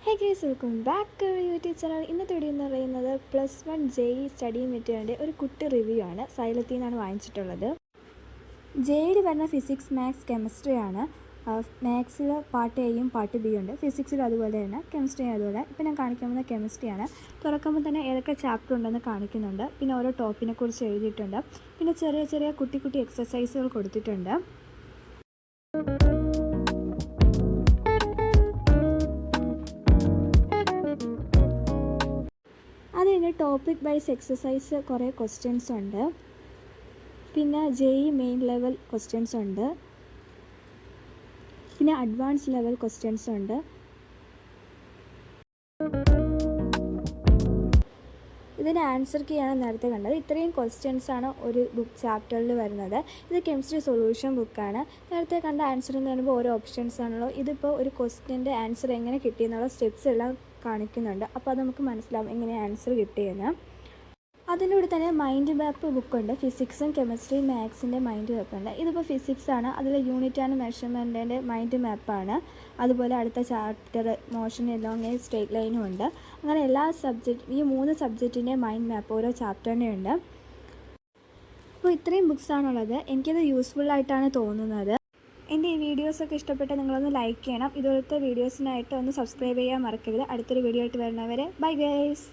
Hey guys, welcome back to YouTube channel. ഇന്നത്തെ video എന്ന് പറയുന്നത് +1 JEE സ്റ്റഡി മെറ്റീരിയലിൻ്റെ ഒരു കുട്ടി റിവ്യൂ ആണ്. സൈലത്തിൽ നിന്നാണ് വാങ്ങിച്ചിട്ടുള്ളത്. JEE വരുന്ന ഫിസിക്സ്, മാത്സ്, കെമിസ്ട്രി ആണ്. മാത്സിൽ പാർട്ട് എയും പാർട്ട് ബിയും ഉണ്ട്. ഫിസിക്സിൽ അതുപോലെ തന്നെ, കെമിസ്ട്രി അതുപോലെ. ഇപ്പോൾ ഞാൻ കാണിക്കാൻ പോകുന്ന കെമിസ്ട്രിയാണ്. തുറക്കുമ്പോൾ തന്നെ ഏതൊക്കെ ചാപ്റ്റർ ഉണ്ടെന്ന് കാണിക്കുന്നുണ്ട്. പിന്നെ ഓരോ ടോപ്പിനെ കുറിച്ച് എഴുതിയിട്ടുണ്ട്. പിന്നെ ചെറിയ ചെറിയ കുട്ടി കുട്ടി എക്സസൈസുകൾ കൊടുത്തിട്ടുണ്ട്. അതിന് ടോപ്പിക് വൈസ് എക്സസൈസ് കുറേ ക്വസ്റ്റ്യൻസ് ഉണ്ട്. പിന്നെ JEE മെയിൻ ലെവൽ ക്വസ്റ്റ്യൻസ് ഉണ്ട്. പിന്നെ അഡ്വാൻസ് ലെവൽ ക്വസ്റ്റ്യൻസ് ഉണ്ട്. ഇതിൻ്റെ ആൻസർ കീയാണ് നേരത്തെ കണ്ടത്. ഇത്രയും ക്വസ്റ്റ്യൻസാണ് ഒരു ബുക്ക് ചാപ്റ്ററിൽ വരുന്നത്. ഇത് കെമിസ്ട്രി സൊല്യൂഷൻ ബുക്കാണ്. നേരത്തെ കണ്ട ആൻസർ എന്ന് പറയുമ്പോൾ ഓരോ ഓപ്ഷൻസ് ആണല്ലോ. ഇതിപ്പോൾ ഒരു ക്വസ്റ്റ്യൻ്റെ ആൻസർ എങ്ങനെ കിട്ടിയെന്നുള്ള സ്റ്റെപ്സ് എല്ലാം കാണിക്കുന്നുണ്ട്. അപ്പോൾ അത് നമുക്ക് മനസ്സിലാവും എങ്ങനെ ആൻസർ കിട്ടിയെന്ന്. അതിൻ്റെ കൂടെ തന്നെ മൈൻഡ് മാപ്പ് ബുക്കുണ്ട്. ഫിസിക്സും കെമിസ്ട്രിയും മാത്സിൻ്റെ മൈൻഡ് മാപ്പുണ്ട്. ഇതിപ്പോൾ ഫിസിക്സ് ആണ്. അതിൽ യൂണിറ്റ് ആൻഡ് മെഷർമെൻറ്റിൻ്റെ മൈൻഡ് മാപ്പാണ്. അതുപോലെ അടുത്ത chapter motion along A straight ലൈനും ഉണ്ട്. അങ്ങനെ എല്ലാ ഈ 3 സബ്ജക്റ്റിൻ്റെ മൈൻഡ് മാപ്പ് ഓരോ ചാപ്റ്ററിൻ്റെ ഉണ്ട്. അപ്പോൾ ഇത്രയും ബുക്സാണുള്ളത്. എനിക്കത് യൂസ്ഫുള്ളായിട്ടാണ് തോന്നുന്നത്. എൻ്റെ ഈ വീഡിയോസൊക്കെ ഇഷ്ടപ്പെട്ട് നിങ്ങളൊന്ന് ലൈക്ക് ചെയ്യണം. ഇതുപോലത്തെ വീഡിയോസിനായിട്ട് ഒന്ന് സബ്സ്ക്രൈബ് ചെയ്യാൻ മറക്കരുത്. അടുത്തൊരു വീഡിയോ ആയിട്ട് വരുന്നവരെ ബൈ ഗൈസ്.